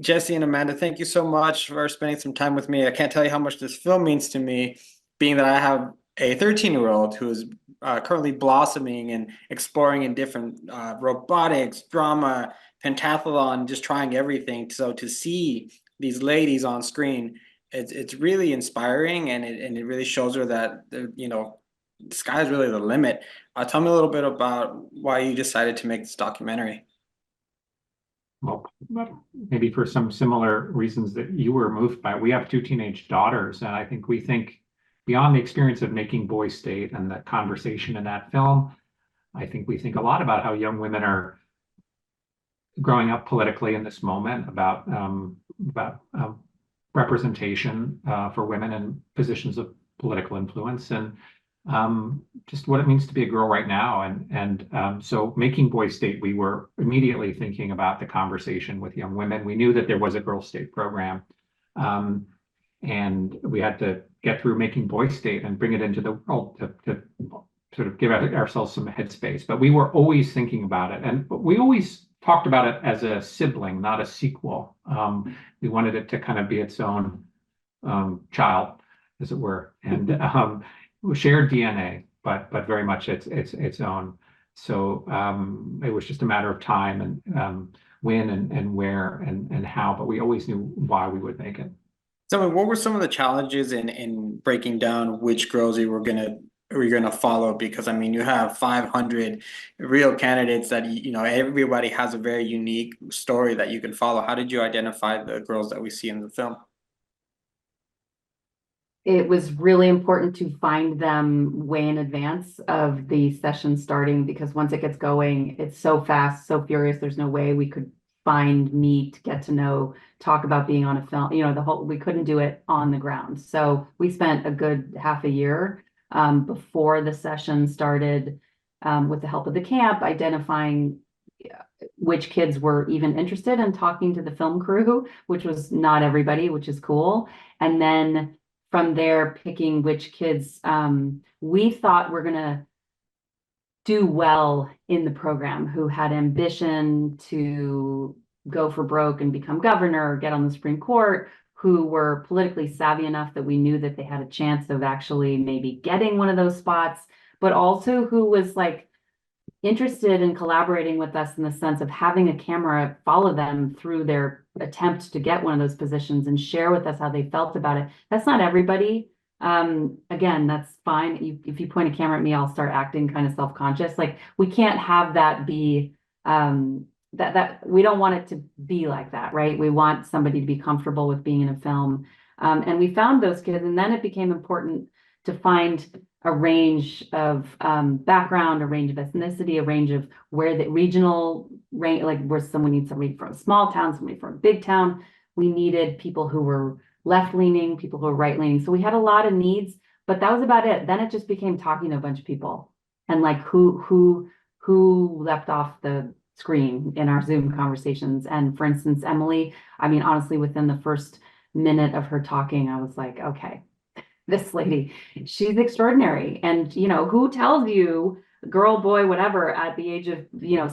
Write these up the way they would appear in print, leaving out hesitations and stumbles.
Jesse and Amanda, thank you so much for spending some time with me. I can't tell you how much this film means to me, being that I have a 13-year-old who is currently blossoming and exploring in different robotics, drama, pentathlon, just trying everything. So to see these ladies on screen, it's really inspiring, and it really shows her that the sky is really the limit. Tell me a little bit about why you decided to make this documentary. Well, maybe for some similar reasons that you were moved by. We have two teenage daughters, and I think we think beyond the experience of making Boy State and the conversation in that film, I think we think a lot about how young women are growing up politically in this moment, about representation for women in positions of political influence, and just what it means to be a girl right now. And so making Boy State, we were immediately thinking about the conversation with young women. We knew that there was a Girl State program, and we had to get through making Boy State and bring it into the world to sort of give ourselves some headspace. But we were always thinking about it, and we always talked about it as a sibling, not a sequel. We wanted it to kind of be its own child, as it were, and shared DNA, but very much its own. So it was just a matter of time and when and where and how, but we always knew why we would make it. So what were some of the challenges in breaking down which girls you were gonna follow? Because I mean, you have 500 real candidates that everybody has a very unique story that you can follow. How did you identify the girls that we see in the film? It was really important to find them way in advance of the session starting, because once it gets going, it's so fast, so furious. There's no way we could find, meet, get to know, talk about being on a film. We couldn't do it on the ground. So we spent a good half a year before the session started, with the help of the camp, identifying which kids were even interested in talking to the film crew, which was not everybody, which is cool. And then from there, picking which kids we thought were going to do well in the program, who had ambition to go for broke and become governor or get on the Supreme Court, who were politically savvy enough that we knew that they had a chance of actually maybe getting one of those spots, but also who was like interested in collaborating with us in the sense of having a camera follow them through their attempt to get one of those positions and share with us how they felt about it. That's not everybody. Again, that's fine. If you point a camera at me, I'll start acting kind of self-conscious. Like, we can't have that be, that we don't want it to be like that, right? We want somebody to be comfortable with being in a film. And we found those kids, and then it became important to find a range of background, a range of ethnicity, a range of where the regional range, like where someone needs somebody from a small town, somebody from a big town. We needed people who were left-leaning, people who were right-leaning. So we had a lot of needs, but that was about it. Then it just became talking to a bunch of people and like who left off the screen in our Zoom conversations. And for instance, Emily, I mean, honestly, within the first minute of her talking, I was like, okay, this lady, she's extraordinary. And, who tells you, girl, boy, whatever, at the age of,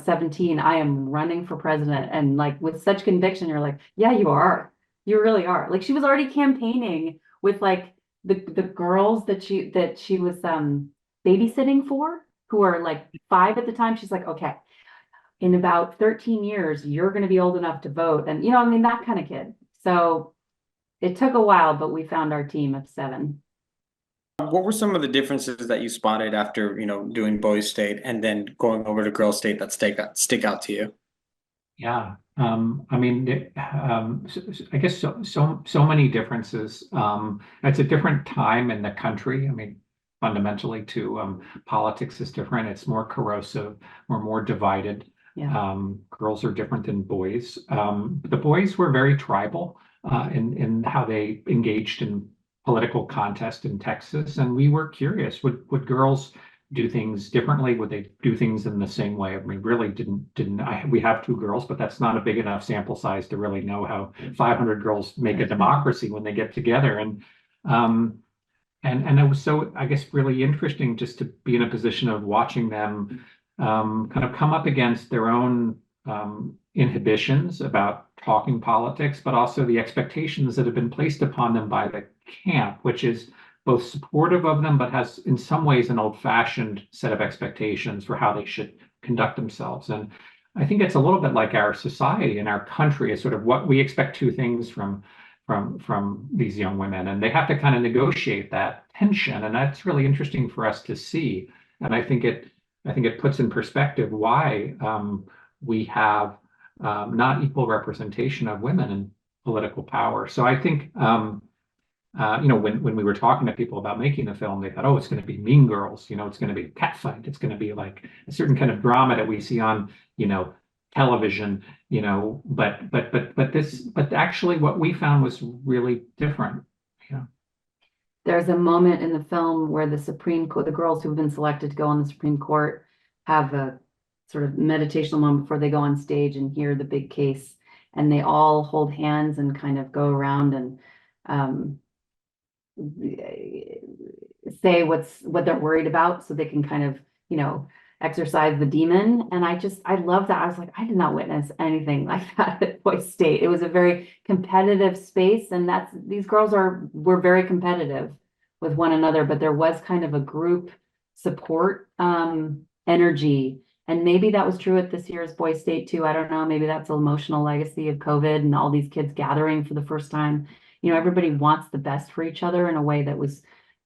17, I am running for president. And like with such conviction, you're like, yeah, you are. You really are. Like, she was already campaigning with like the girls that she was babysitting for, who are like 5 at the time. She's like, okay, in about 13 years, you're going to be old enough to vote. And, I mean, that kind of kid. So it took a while, but we found our team of 7. What were some of the differences that you spotted after, doing Boy State and then going over to Girl State that stick out to you? Yeah, I mean, I guess so many differences. It's a different time in the country. I mean, fundamentally, too, politics is different. It's more corrosive. We're more divided. Yeah. Girls are different than boys. The boys were very tribal in how they engaged in political contest in Texas, and we were curious: would girls do things differently? Would they do things in the same way? I mean, really didn't. We have 2 girls, but that's not a big enough sample size to really know how 500 girls make a democracy when they get together. And it was so, I guess, really interesting just to be in a position of watching them kind of come up against their own inhibitions about talking politics, but also the expectations that have been placed upon them by the camp, which is both supportive of them, but has in some ways an old-fashioned set of expectations for how they should conduct themselves. And I think it's a little bit like our society and our country is sort of what we expect two things from these young women, and they have to kind of negotiate that tension, and that's really interesting for us to see. And I think it puts in perspective why we have not equal representation of women in political power. So I think when we were talking to people about making the film, they thought, oh, it's going to be Mean Girls, it's going to be a cat fight, it's going to be like a certain kind of drama that we see on television, but actually what we found was really different. There's a moment in the film where the girls who've been selected to go on the Supreme Court have a sort of meditational moment before they go on stage and hear the big case, and they all hold hands and kind of go around and say what they're worried about, so they can kind of exercise the demon. And I love that. I was like, I did not witness anything like that at Boise State. It was a very competitive space, and these girls were very competitive with one another, but there was kind of a group support energy. And maybe that was true at this year's Boise State too. I don't know. Maybe that's an emotional legacy of COVID and all these kids gathering for the first time. Everybody wants the best for each other in a way that was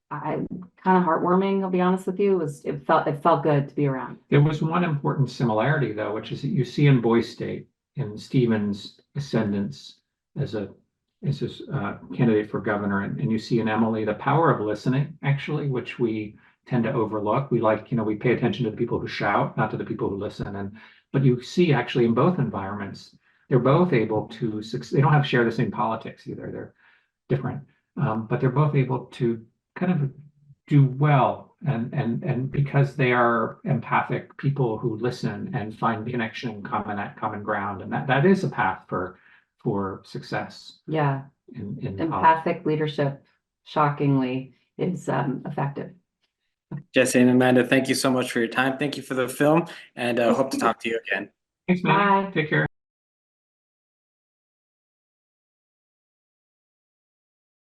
kind of heartwarming. I'll be honest with you. It felt good to be around. There was one important similarity though, which is that you see in Boise State, in Stephen's ascendance as a candidate for governor, and you see in Emily the power of listening, actually, which we tend to overlook. We we pay attention to the people who shout, not to the people who listen. But you see actually in both environments, they're both able to succeed. They don't share the same politics either. They're different, but they're both able to kind of do well, and because they are empathic people who listen and find connection, common ground, and that is a path for success. Yeah, in empathic leadership, shockingly, is effective. Jesse and Amanda, thank you so much for your time. Thank you for the film, and hope to talk to you again. Thanks, man. Bye. Take care.